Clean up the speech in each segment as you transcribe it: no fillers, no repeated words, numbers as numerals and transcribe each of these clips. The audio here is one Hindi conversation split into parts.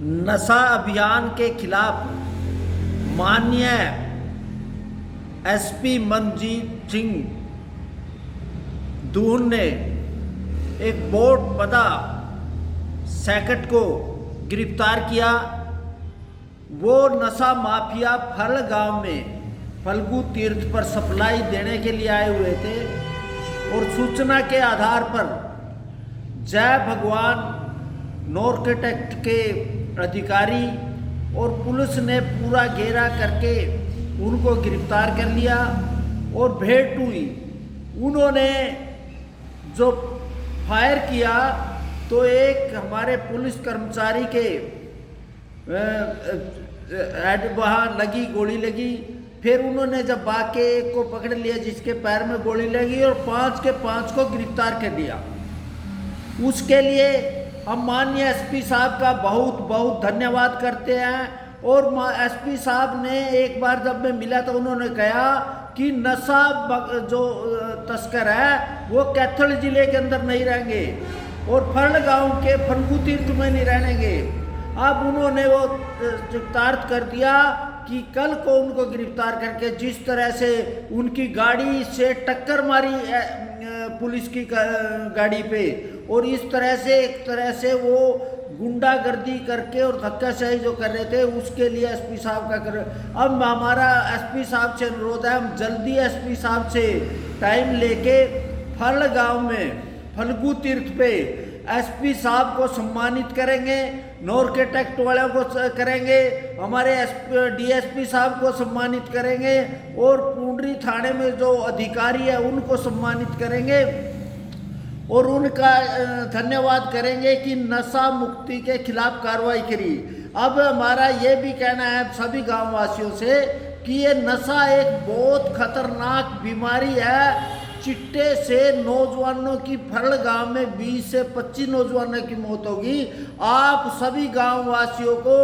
नशा अभियान के खिलाफ माननीय एसपी मनजीत सिंह दून ने एक बोर्ड पदा सैकट को गिरफ्तार किया। वो नशा माफिया फल गांव में फल्गु तीर्थ पर सप्लाई देने के लिए आए हुए थे और सूचना के आधार पर जय भगवान नॉर्केटेक्ट के अधिकारी और पुलिस ने पूरा घेरा करके उनको गिरफ्तार कर लिया और भेंट हुई। उन्होंने जो फायर किया तो एक हमारे पुलिस कर्मचारी के वहाँ लगी, गोली लगी। फिर उन्होंने जब बाकी एक को पकड़ लिया जिसके पैर में गोली लगी और 5 के 5 को गिरफ्तार कर लिया। उसके लिए हम माननीय एसपी साहब का बहुत बहुत धन्यवाद करते हैं। और एसपी साहब ने एक बार जब मैं मिला तो उन्होंने कहा कि नशा जो तस्कर है वो कैथल जिले के अंदर नहीं रहेंगे और फर्ण गांव के फल्गु तीर्थ में नहीं रहेंगे। अब उन्होंने वो चरितार्थ कर दिया कि कल को उनको गिरफ्तार करके जिस तरह से उनकी गाड़ी से टक्कर मारी पुलिस की गाड़ी पे और इस तरह से एक तरह से वो गुंडागर्दी करके और धक्काशाही जो कर रहे थे उसके लिए एसपी साहब का कर। अब हमारा एसपी साहब से अनुरोध है, हम जल्दी एसपी साहब से टाइम लेके फल गांव में फल्गु तीर्थ पे एसपी साहब को सम्मानित करेंगे, नॉर्केटेक्ट वालों को करेंगे, हमारे डीएसपी साहब को सम्मानित करेंगे और पुंडरी थाने में जो अधिकारी है उनको सम्मानित करेंगे और उनका धन्यवाद करेंगे कि नशा मुक्ति के खिलाफ कार्रवाई करी। अब हमारा ये भी कहना है सभी गांव वासियों से कि ये नशा एक बहुत खतरनाक बीमारी है। चिट्टे से नौजवानों की फल गांव में 20 से 25 नौजवानों की मौत होगी। आप सभी गांव वासियों को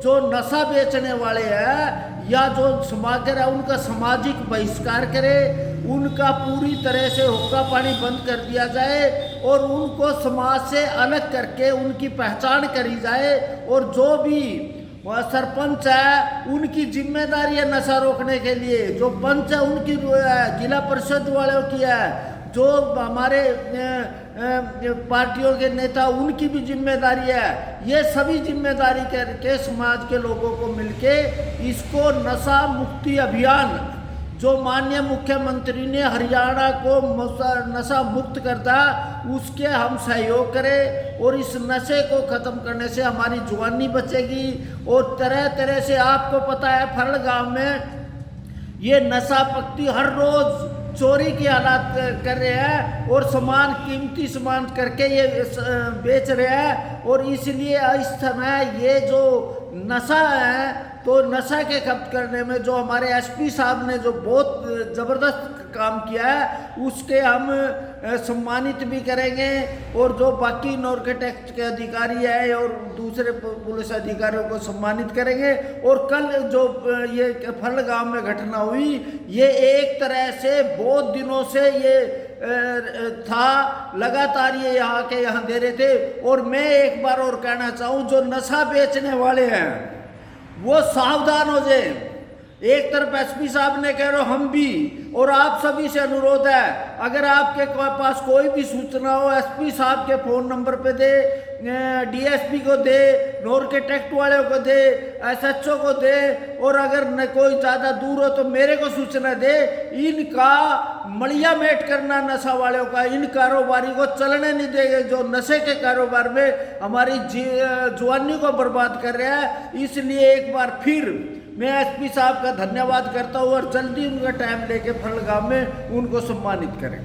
जो नशा बेचने वाले हैं या जो समागर है उनका सामाजिक बहिष्कार करें, उनका पूरी तरह से हुक्का पानी बंद कर दिया जाए और उनको समाज से अलग करके उनकी पहचान करी जाए। और जो भी सरपंच है उनकी जिम्मेदारी है नशा रोकने के लिए, जो पंच है उनकी जिला परिषद वालों की है, जो हमारे पार्टियों के नेता उनकी भी जिम्मेदारी है। ये सभी जिम्मेदारी करके समाज के लोगों को मिलके इसको नशा मुक्ति अभियान जो माननीय मुख्यमंत्री ने हरियाणा को नशा मुक्त कर दिया उसके हम सहयोग करें और इस नशे को ख़त्म करने से हमारी जवानी बचेगी। और तरह तरह से आपको पता है फल गांव में ये नशा पक्ति हर रोज़ चोरी की हालात कर रहे हैं और सामान कीमती सामान करके ये बेच रहे हैं। और इसलिए इस समय ये जो नशा है तो नशा के खत्म करने में जो हमारे एसपी साहब ने जो बहुत ज़बरदस्त काम किया है उसके हम सम्मानित भी करेंगे और जो बाकी नॉर्केटेक्ट के अधिकारी है और दूसरे पुलिस अधिकारियों को सम्मानित करेंगे। और कल जो ये फल गांव में घटना हुई ये एक तरह से बहुत दिनों से ये था, लगातार ये यहाँ दे रहे थे। और मैं एक बार और कहना चाहूँ जो नशा बेचने वाले हैं वो सावधान हो जाए। एक तरफ एसपी साहब ने कह रहे हो हम भी और आप सभी से अनुरोध है अगर आपके पास कोई भी सूचना हो एसपी साहब के फ़ोन नंबर पे दे, डीएसपी को दे, नॉर्केटेक्ट वाले को दे, एसएचओ को दे और अगर न कोई ज़्यादा दूर हो तो मेरे को सूचना दे। इनका मड़िया मेट करना नशा वालों का, इन कारोबारी को चलने नहीं देंगे जो नशे के कारोबार में हमारी जवानी को बर्बाद कर रहे हैं। इसलिए एक बार फिर मैं एसपी साहब का धन्यवाद करता हूँ और जल्दी उनका टाइम लेके फल गांव में उनको सम्मानित करें।